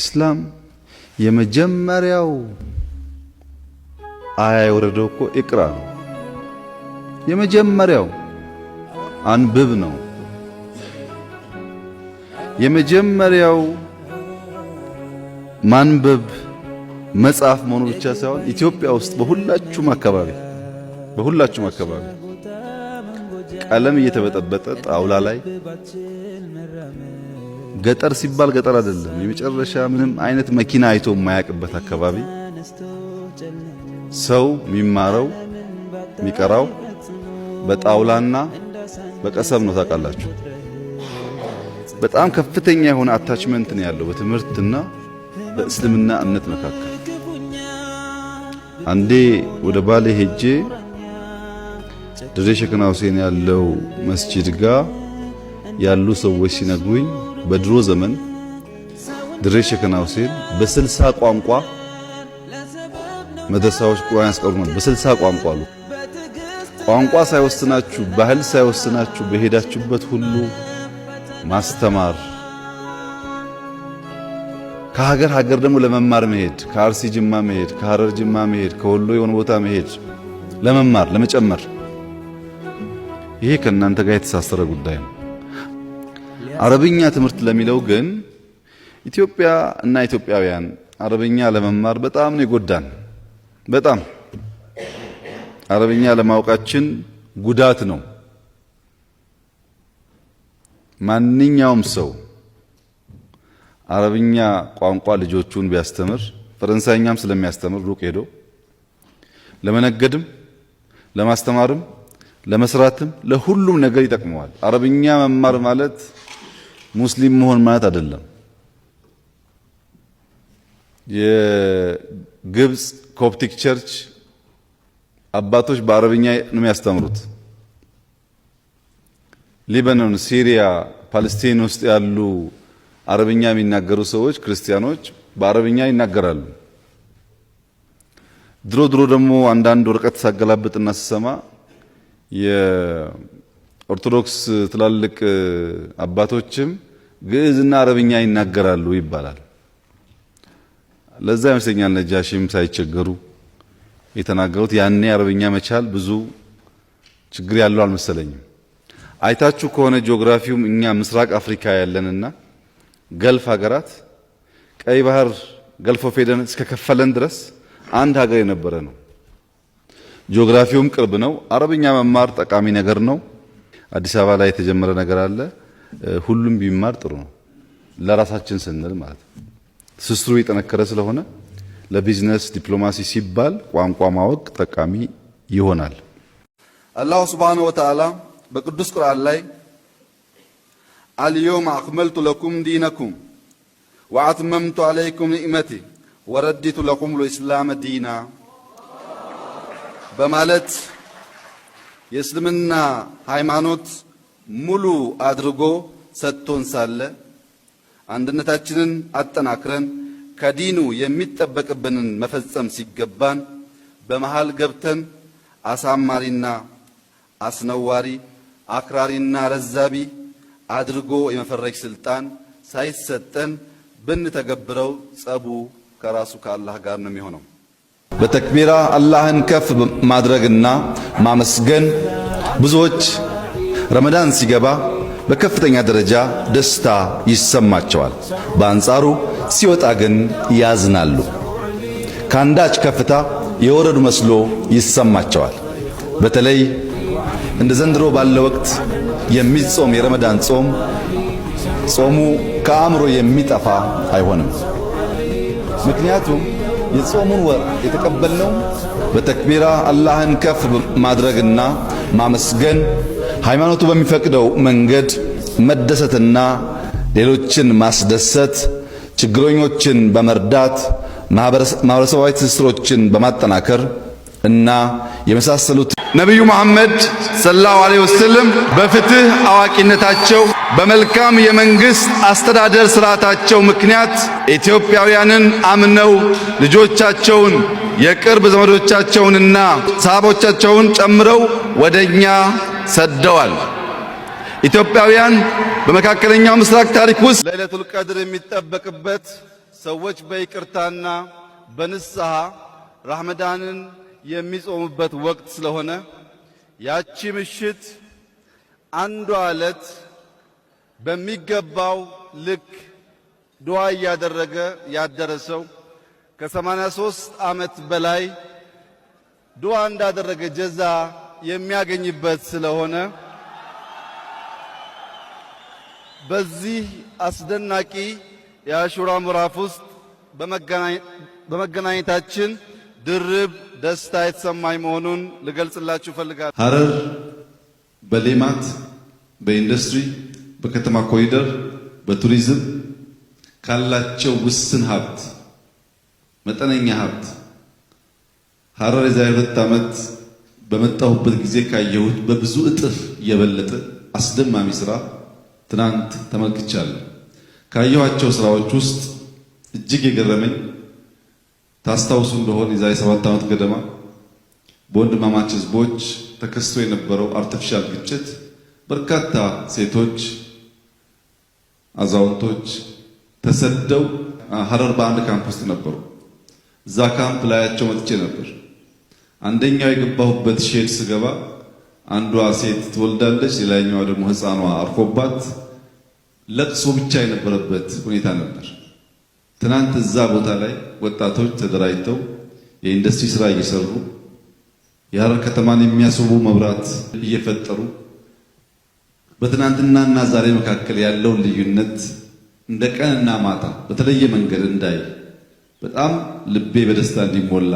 እስላም የመጀመሪያው አያ የወረደው እኮ ኢቅራ ነው። የመጀመሪያው አንብብ ነው። የመጀመሪያው ማንበብ መጽሐፍ መሆኑ ብቻ ሳይሆን ኢትዮጵያ ውስጥ በሁላችሁም አካባቢ ቀለም እየተበጠበጠ ጣውላ ላይ ገጠር ሲባል ገጠር አይደለም፣ የመጨረሻ ምንም አይነት መኪና አይቶ የማያውቅበት አካባቢ ሰው የሚማረው የሚቀራው በጣውላና በቀሰም ነው። ታውቃላችሁ፣ በጣም ከፍተኛ የሆነ አታችመንት ነው ያለው በትምህርትና በእስልምና እምነት መካከል። አንዴ ወደ ባሌ ሄጄ ድሬ ሸክና ሁሴን ያለው መስጂድ ጋር ያሉ ሰዎች ሲነግሩኝ በድሮ ዘመን ድሬ ሸክና ሁሴን በ60 ቋንቋ መድረሳዎች ቁርአን ያስቀሩ ነበር። በ60 ቋንቋ አሉ። ቋንቋ ሳይወስናችሁ ባህል ሳይወስናችሁ በሄዳችሁበት ሁሉ ማስተማር፣ ከሀገር ሀገር ደግሞ ለመማር መሄድ፣ ከአርሲ ጅማ መሄድ፣ ከሐረር ጅማ መሄድ፣ ከወሎ የሆነ ቦታ መሄድ ለመማር ለመጨመር፣ ይሄ ከእናንተ ጋር የተሳሰረ ጉዳይ ነው። አረብኛ ትምህርት ለሚለው ግን ኢትዮጵያ እና ኢትዮጵያውያን አረብኛ ለመማር በጣም ነው የጎዳን። በጣም አረብኛ ለማወቃችን ጉዳት ነው። ማንኛውም ሰው አረብኛ ቋንቋ ልጆቹን ቢያስተምር ፈረንሳይኛም ስለሚያስተምር ሩቅ ሄዶ ለመነገድም ለማስተማርም ለመስራትም ለሁሉም ነገር ይጠቅመዋል። አረብኛ መማር ማለት ሙስሊም መሆን ማለት አይደለም። የግብጽ ኮፕቲክ ቸርች አባቶች በአረብኛ ነው የሚያስተምሩት። ሊባኖን፣ ሲሪያ፣ ፓለስቲን ውስጥ ያሉ አረብኛ የሚናገሩ ሰዎች ክርስቲያኖች በአረብኛ ይናገራሉ። ድሮ ደግሞ አንዳንድ ወረቀት ሳገላብጥና ስሰማ የኦርቶዶክስ ትላልቅ አባቶችም ግዕዝና አረብኛ ይናገራሉ ይባላል። ለዛ ይመስለኛል ነጃሺም ሳይቸገሩ የተናገሩት። ያኔ አረብኛ መቻል ብዙ ችግር ያለው አልመሰለኝም። አይታችሁ ከሆነ ጂኦግራፊውም እኛ ምስራቅ አፍሪካ ያለንና ገልፍ ሀገራት ቀይ ባህር ገልፍ ኦፍ ኤደን እስከ ከፈለን ድረስ አንድ ሀገር የነበረ ነው። ጂኦግራፊውም ቅርብ ነው። አረብኛ መማር ጠቃሚ ነገር ነው። አዲስ አበባ ላይ የተጀመረ ነገር አለ። ሁሉም ቢማር ጥሩ ነው፣ ለራሳችን ስንል ማለት ነው። ትስስሩ የጠነከረ ስለሆነ ለቢዝነስ ዲፕሎማሲ ሲባል ቋንቋ ማወቅ ጠቃሚ ይሆናል። አላሁ ሱብሓነሁ ወተዓላ በቅዱስ ቁርአን ላይ አልየውመ አክመልቱ ለኩም ዲነኩም ወአትመምቱ አለይኩም ኒዕመቲ ወረዲቱ ለኩም ልኢስላመ ዲና በማለት የእስልምና ሃይማኖት ሙሉ አድርጎ ሰጥቶን ሳለ አንድነታችንን አጠናክረን ከዲኑ የሚጠበቅብንን መፈጸም ሲገባን በመሃል ገብተን አሳማሪና አስነዋሪ አክራሪና ረዛቢ አድርጎ የመፈረጅ ስልጣን ሳይሰጠን ብንተገብረው ጸቡ ከራሱ ከአላህ ጋር ነው የሚሆነው። በተክቢራ አላህን ከፍ ማድረግና ማመስገን ብዙዎች ረመዳን ሲገባ በከፍተኛ ደረጃ ደስታ ይሰማቸዋል። በአንጻሩ ሲወጣ ግን ያዝናሉ። ከአንዳች ከፍታ የወረዱ መስሎ ይሰማቸዋል። በተለይ እንደ ዘንድሮ ባለ ወቅት የሚጾም የረመዳን ጾም ጾሙ ከአእምሮ የሚጠፋ አይሆንም። ምክንያቱም የጾሙን ወር የተቀበልነው በተክቢራ አላህን ከፍ ማድረግና ማመስገን፣ ሃይማኖቱ በሚፈቅደው መንገድ መደሰትና ሌሎችን ማስደሰት፣ ችግረኞችን በመርዳት ማህበረሰባዊ ትስስሮችን በማጠናከር እና የመሳሰሉት ነብዩ መሐመድ ሰለላሁ ዐለይሂ ወሰለም በፍትህ አዋቂነታቸው በመልካም የመንግስት አስተዳደር ስርዓታቸው ምክንያት ኢትዮጵያውያንን አምነው ልጆቻቸውን የቅርብ ዘመዶቻቸውንና ሰሃቦቻቸውን ጨምረው ወደኛ ሰደዋል። ኢትዮጵያውያን በመካከለኛው ምስራቅ ታሪክ ውስጥ ለይለቱል ቀድር የሚጠበቅበት ሰዎች በይቅርታና በንስሐ ረመዳንን የሚጾሙበት ወቅት ስለሆነ ያቺ ምሽት አንዷ ዕለት በሚገባው ልክ ዱዓ እያደረገ ያደረሰው ከ83 ዓመት በላይ ዱዓ እንዳደረገ ጀዛ የሚያገኝበት ስለሆነ በዚህ አስደናቂ የአሹራ ምዕራፍ ውስጥ በመገናኘታችን ድርብ ደስታ የተሰማኝ መሆኑን ልገልጽላችሁ ፈልጋለሁ። ሐረር በሌማት፣ በኢንዱስትሪ፣ በከተማ ኮሪደር፣ በቱሪዝም ካላቸው ውስን ሀብት መጠነኛ ሀብት ሐረር የዛሬ 2 ዓመት በመጣሁበት ጊዜ ካየሁት በብዙ እጥፍ የበለጠ አስደማሚ ስራ ትናንት ተመልክቻለሁ። ካየኋቸው ስራዎች ውስጥ እጅግ የገረመኝ ታስታውሱ እንደሆነ የዛሬ 7 ዓመት ገደማ በወንድማማች ህዝቦች ተከስቶ የነበረው አርቲፊሻል ግጭት በርካታ ሴቶች፣ አዛውንቶች ተሰደው ሐረር በአንድ ካምፕ ውስጥ ነበሩ። እዛ ካምፕ ላያቸው መጥቼ ነበር። አንደኛው የገባሁበት ሼድ ስገባ አንዷ ሴት ትወልዳለች፣ ሌላኛዋ ደግሞ ህፃኗ አርፎባት ለቅሶ ብቻ የነበረበት ሁኔታ ነበር። ትናንት እዛ ቦታ ላይ ወጣቶች ተደራጅተው የኢንዱስትሪ ስራ እየሰሩ የሐረር ከተማን የሚያስቡ መብራት እየፈጠሩ በትናንትናና ዛሬ መካከል ያለውን ልዩነት እንደ ቀንና ማታ በተለየ መንገድ እንዳይ በጣም ልቤ በደስታ እንዲሞላ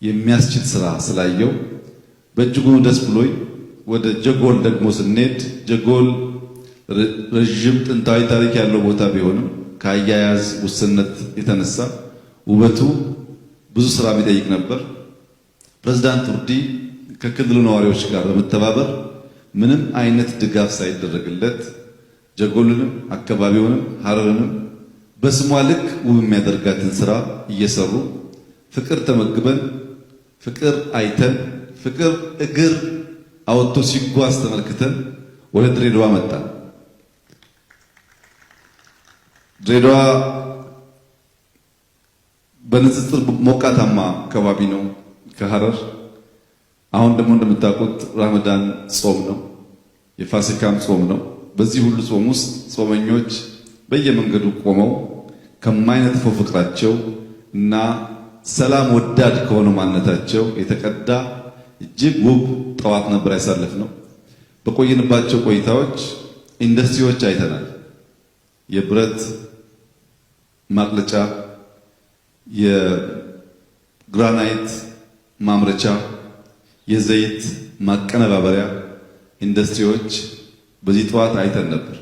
የሚያስችል ስራ ስላየው በእጅጉ ደስ ብሎኝ ወደ ጀጎል ደግሞ ስንሄድ ጀጎል ረጅም ጥንታዊ ታሪክ ያለው ቦታ ቢሆንም ከአያያዝ ውስንነት የተነሳ ውበቱ ብዙ ስራ የሚጠይቅ ነበር። ፕሬዝዳንት ውርዲ ከክልሉ ነዋሪዎች ጋር በመተባበር ምንም አይነት ድጋፍ ሳይደረግለት ጀጎልንም አካባቢውንም ሐረርንም በስሟ ልክ ውብ የሚያደርጋትን ስራ እየሰሩ ፍቅር ተመግበን ፍቅር አይተን ፍቅር እግር አወጥቶ ሲጓዝ ተመልክተን ወደ ድሬዳዋ መጣን። ድሬዳዋ በንጽጽር ሞቃታማ አካባቢ ነው ከሐረር። አሁን ደግሞ እንደምታውቁት ረመዳን ጾም ነው፣ የፋሲካም ጾም ነው። በዚህ ሁሉ ጾም ውስጥ ጾመኞች በየመንገዱ ቆመው ከማይነጥፈው ፍቅራቸው እና ሰላም ወዳድ ከሆነ ማንነታቸው የተቀዳ እጅግ ውብ ጠዋት ነበር ያሳለፍነው። በቆየንባቸው ቆይታዎች ኢንዱስትሪዎች አይተናል። የብረት ማቅለጫ፣ የግራናይት ማምረቻ፣ የዘይት ማቀነባበሪያ ኢንዱስትሪዎች በዚህ ጠዋት አይተን ነበር።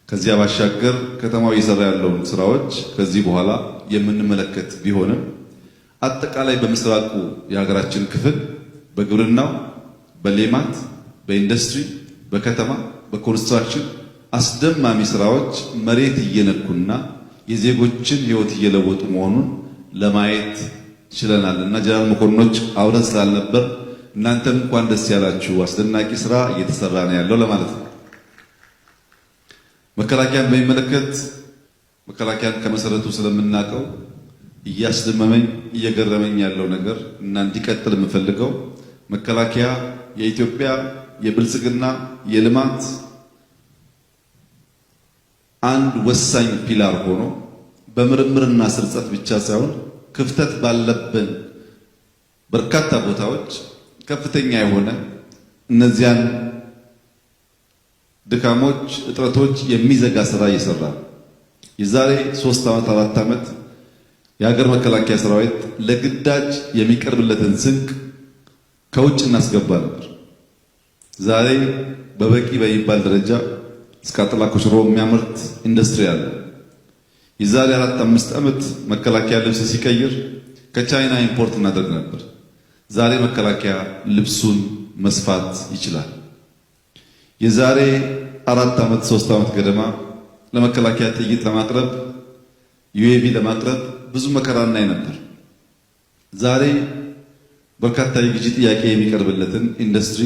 ከዚያ ባሻገር ከተማው እየሰራ ያለውን ስራዎች ከዚህ በኋላ የምንመለከት ቢሆንም አጠቃላይ በምስራቁ የሀገራችን ክፍል በግብርናው፣ በሌማት፣ በኢንዱስትሪ፣ በከተማ፣ በኮንስትራክሽን አስደማሚ ስራዎች መሬት እየነኩና የዜጎችን ህይወት እየለወጡ መሆኑን ለማየት ችለናል እና ጀነራል መኮንኖች አብረን ስላልነበር እናንተም እንኳን ደስ ያላችሁ፣ አስደናቂ ስራ እየተሰራ ነው ያለው ለማለት ነው። መከላከያን በሚመለከት መከላከያን ከመሰረቱ ስለምናውቀው እያስደመመኝ እየገረመኝ ያለው ነገር እና እንዲቀጥል የምፈልገው መከላከያ የኢትዮጵያ የብልጽግና የልማት አንድ ወሳኝ ፒላር ሆኖ በምርምርና ስርጸት ብቻ ሳይሆን ክፍተት ባለብን በርካታ ቦታዎች ከፍተኛ የሆነ እነዚያን ድካሞች፣ እጥረቶች የሚዘጋ ስራ እየሰራ የዛሬ 3 ዓመት 4 ዓመት የሀገር መከላከያ ሰራዊት ለግዳጅ የሚቀርብለትን ስንቅ ከውጭ እናስገባ ነበር። ዛሬ በበቂ በሚባል ደረጃ እስከ አጥላ ኮሽሮ የሚያመርት ኢንዱስትሪ አለ። የዛሬ 4-5 ዓመት መከላከያ ልብስ ሲቀይር ከቻይና ኢምፖርት እናደርግ ነበር። ዛሬ መከላከያ ልብሱን መስፋት ይችላል። የዛሬ 4 ዓመት 3 ዓመት ገደማ ለመከላከያ ጥይት ለማቅረብ ዩኤቪ ለማቅረብ ብዙ መከራ እናይ ነበር። ዛሬ በርካታ የግዢ ጥያቄ የሚቀርብለትን ኢንዱስትሪ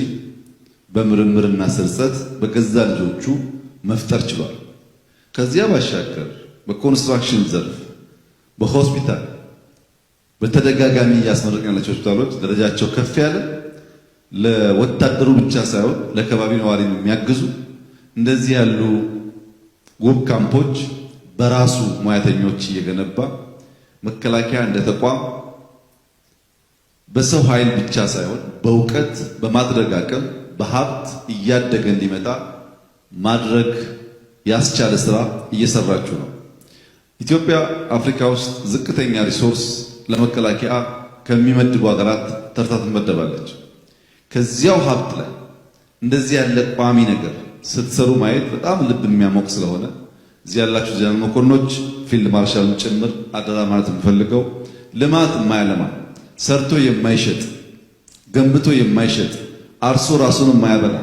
በምርምርና ስርጸት በገዛ ልጆቹ መፍጠር ችሏል። ከዚያ ባሻገር በኮንስትራክሽን ዘርፍ በሆስፒታል በተደጋጋሚ እያስመረቅን ያላቸው ሆስፒታሎች ደረጃቸው ከፍ ያለ ለወታደሩ ብቻ ሳይሆን ለከባቢ ነዋሪ የሚያግዙ እንደዚህ ያሉ ውብ ካምፖች በራሱ ሙያተኞች እየገነባ መከላከያ እንደ ተቋም በሰው ኃይል ብቻ ሳይሆን በእውቀት በማድረግ አቅም በሀብት እያደገ እንዲመጣ ማድረግ ያስቻለ ስራ እየሰራችሁ ነው። ኢትዮጵያ አፍሪካ ውስጥ ዝቅተኛ ሪሶርስ ለመከላከያ ከሚመድቡ ሀገራት ተርታ ትመደባለች። ከዚያው ሀብት ላይ እንደዚህ ያለ ቋሚ ነገር ስትሰሩ ማየት በጣም ልብ የሚያሞቅ ስለሆነ እዚህ ያላችሁ ጀነራል መኮንኖች ፊልድ ማርሻልን ጭምር አደራ ማለት የምፈልገው ልማት የማያለማ ሰርቶ የማይሸጥ ገንብቶ የማይሸጥ አርሶ ራሱን የማያበላ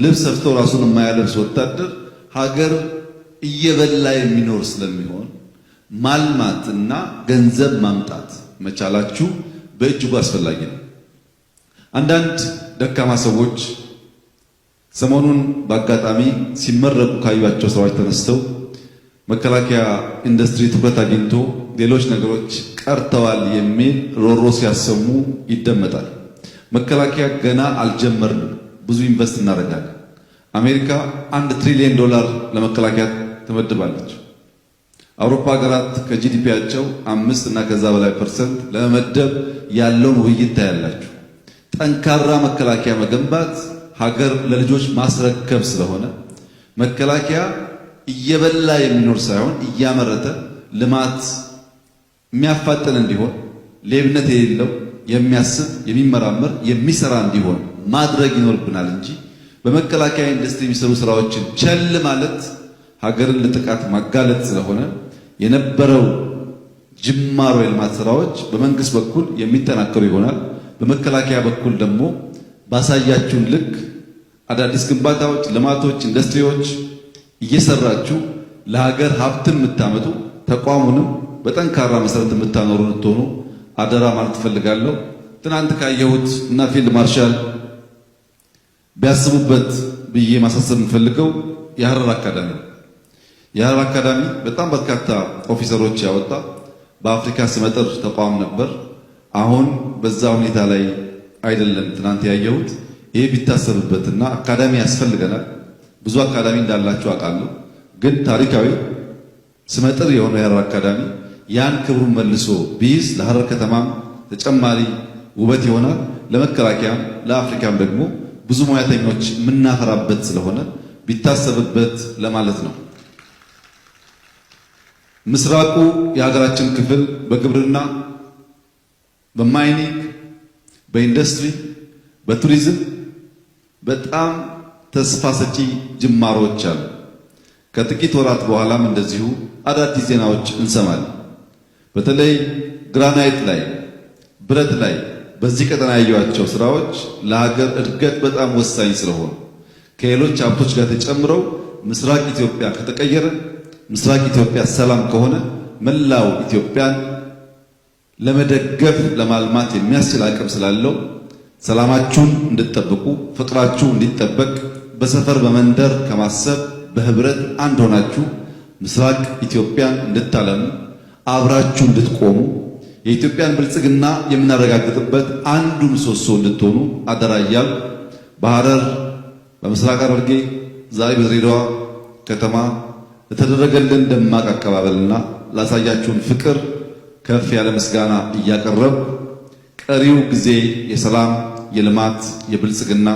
ልብስ ሰፍቶ ራሱን የማያለብስ ወታደር ሀገር እየበላ የሚኖር ስለሚሆን ማልማትና ገንዘብ ማምጣት መቻላችሁ በእጅጉ አስፈላጊ ነው። አንዳንድ ደካማ ሰዎች ሰሞኑን በአጋጣሚ ሲመረቁ ካዩዋቸው ስራዎች ተነስተው መከላከያ ኢንዱስትሪ ትኩረት አግኝቶ ሌሎች ነገሮች ቀርተዋል የሚል ሮሮ ሲያሰሙ ይደመጣል። መከላከያ ገና አልጀመርንም፣ ብዙ ኢንቨስት እናደርጋለን። አሜሪካ $1 ትሪሊየን ለመከላከያ ትመድባለች። አውሮፓ ሀገራት ከጂዲፒያቸው 5 እና ከዛ በላይ % ለመመደብ ያለውን ውይይት ታያላችሁ። ጠንካራ መከላከያ መገንባት ሀገር ለልጆች ማስረከብ ስለሆነ መከላከያ እየበላ የሚኖር ሳይሆን እያመረተ ልማት የሚያፋጥን እንዲሆን ሌብነት የሌለው የሚያስብ የሚመራመር የሚሰራ እንዲሆን ማድረግ ይኖርብናል እንጂ በመከላከያ ኢንዱስትሪ የሚሰሩ ስራዎችን ቸል ማለት ሀገርን ለጥቃት ማጋለጥ ስለሆነ የነበረው ጅማሮ የልማት ስራዎች በመንግስት በኩል የሚጠናከሩ ይሆናል። በመከላከያ በኩል ደግሞ ባሳያችሁን ልክ አዳዲስ ግንባታዎች፣ ልማቶች፣ ኢንዱስትሪዎች እየሰራችሁ ለሀገር ሀብትን የምታመጡ ተቋሙንም በጠንካራ መሰረት የምታኖሩ እንድትሆኑ አደራ ማለት ፈልጋለሁ። ትናንት ካየሁት እና ፊልድ ማርሻል ቢያስቡበት ብዬ ማሳሰብ የምፈልገው የሐረር አካዳሚ ነው። የሐረር አካዳሚ በጣም በርካታ ኦፊሰሮች ያወጣ በአፍሪካ ስመጥር ተቋም ነበር። አሁን በዛ ሁኔታ ላይ አይደለም ትናንት ያየሁት። ይሄ ቢታሰብበትና አካዳሚ ያስፈልገናል። ብዙ አካዳሚ እንዳላችሁ አውቃለሁ፣ ግን ታሪካዊ ስመጥር የሆነ የሐረር አካዳሚ ያን ክብሩን መልሶ ቢይዝ ለሐረር ከተማም ተጨማሪ ውበት ይሆናል። ለመከላከያም ለአፍሪካም ደግሞ ብዙ ሙያተኞች የምናፈራበት ስለሆነ ቢታሰብበት ለማለት ነው። ምስራቁ የሀገራችን ክፍል በግብርና፣ በማይኒንግ፣ በኢንዱስትሪ፣ በቱሪዝም በጣም ተስፋ ሰጪ ጅማሮች አሉ። ከጥቂት ወራት በኋላም እንደዚሁ አዳዲስ ዜናዎች እንሰማለን። በተለይ ግራናይት ላይ፣ ብረት ላይ በዚህ ቀጠና ያዩዋቸው ስራዎች ለሀገር እድገት በጣም ወሳኝ ስለሆኑ ከሌሎች ሀብቶች ጋር ተጨምረው ምስራቅ ኢትዮጵያ ከተቀየረ፣ ምስራቅ ኢትዮጵያ ሰላም ከሆነ መላው ኢትዮጵያን ለመደገፍ ለማልማት የሚያስችል አቅም ስላለው ሰላማችሁን እንድትጠብቁ፣ ፍቅራችሁ እንዲጠበቅ በሰፈር በመንደር ከማሰብ በህብረት አንድ ሆናችሁ ምስራቅ ኢትዮጵያን እንድታለሙ አብራችሁ እንድትቆሙ የኢትዮጵያን ብልጽግና የምናረጋግጥበት አንዱ ምሰሶ እንድትሆኑ አደራ እያልኩ በሐረር በምስራቅ ሐረርጌ ዛሬ በድሬዳዋ ከተማ ለተደረገልን ደማቅ አቀባበልና ላሳያችሁን ፍቅር ከፍ ያለ ምስጋና እያቀረብ ቀሪው ጊዜ የሰላም፣ የልማት፣ የብልጽግና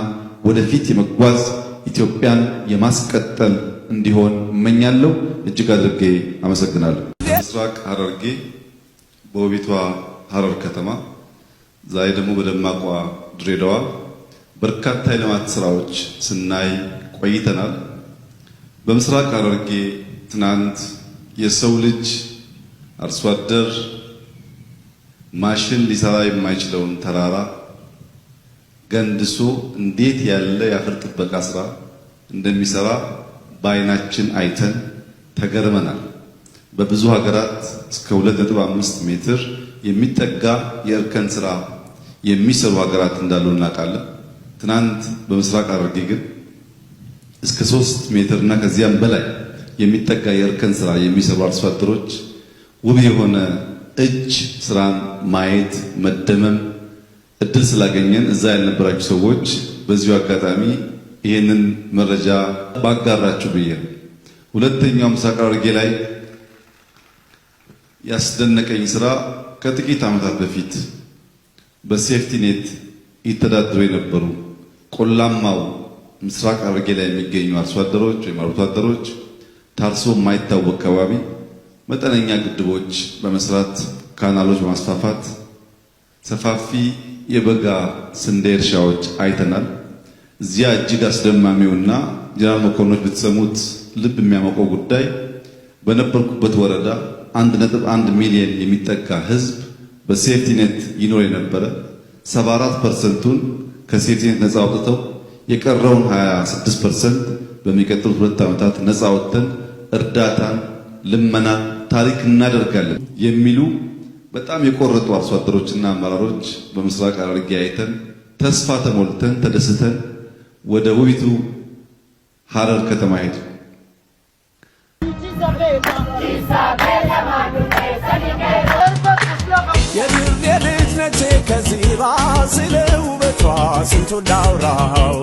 ወደፊት የመጓዝ ኢትዮጵያን የማስቀጠል እንዲሆን እመኛለሁ። እጅግ አድርጌ አመሰግናለሁ። ምስራቅ ሐረርጌ በውቢቷ ሐረር ከተማ ዛሬ ደግሞ በደማቋ ድሬዳዋ በርካታ የልማት ስራዎች ስናይ ቆይተናል። በምስራቅ ሐረርጌ ትናንት የሰው ልጅ አርሶ አደር ማሽን ሊሰራ የማይችለውን ተራራ ገንድሶ እንዴት ያለ የአፈር ጥበቃ ስራ እንደሚሰራ በዓይናችን አይተን ተገርመናል። በብዙ ሀገራት እስከ 2.5 ሜትር የሚጠጋ የእርከን ስራ የሚሰሩ ሀገራት እንዳሉ እናውቃለን። ትናንት በምስራቅ ሐረርጌ ግን እስከ 3 ሜትር እና ከዚያም በላይ የሚጠጋ የእርከን ስራ የሚሰሩ አርሶ አደሮች ውብ የሆነ እጅ ስራን ማየት መደመም እድል ስላገኘን እዛ ያልነበራችሁ ሰዎች በዚሁ አጋጣሚ ይህንን መረጃ ባጋራችሁ ብዬ። ሁለተኛው ምስራቅ ሐረርጌ ላይ ያስደነቀኝ ስራ ከጥቂት ዓመታት በፊት በሴፍቲ ኔት ይተዳደሩ የነበሩ ቆላማው ምስራቅ ሐረርጌ ላይ የሚገኙ አርሶ አደሮች ወይም አርብቶ አደሮች ታርሶ የማይታወቅ አካባቢ መጠነኛ ግድቦች በመስራት ካናሎች በማስፋፋት ሰፋፊ የበጋ ስንዴ እርሻዎች አይተናል። እዚያ እጅግ አስደማሚውና ጀነራል መኮንኖች ብትሰሙት ልብ የሚያሞቀው ጉዳይ በነበርኩበት ወረዳ 1.1 ሚሊዮን የሚጠጋ ህዝብ በሴፍቲ ኔት ይኖር የነበረ 74%ን ከሴፍቲ ኔት ነፃ አውጥተው የቀረውን 26% በሚቀጥሉት 2 ዓመታት ነፃ አውጥተን እርዳታን፣ ልመናን ታሪክ እናደርጋለን የሚሉ በጣም የቆረጡ አርሶ አደሮችና አመራሮች በምስራቅ ሐረርጌ አይተን ተስፋ ተሞልተን ተደስተን ወደ ውቢቱ ሐረር ከተማ ሄዱ። የልጅ ነቼ ከዚባ ስለ ውበቷ ስንቱን ላውራው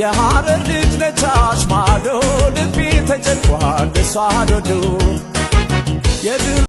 የሐረር ልጅ ነቻች ማዶ ልቤ ተጨንቋል እሷ ዶዶ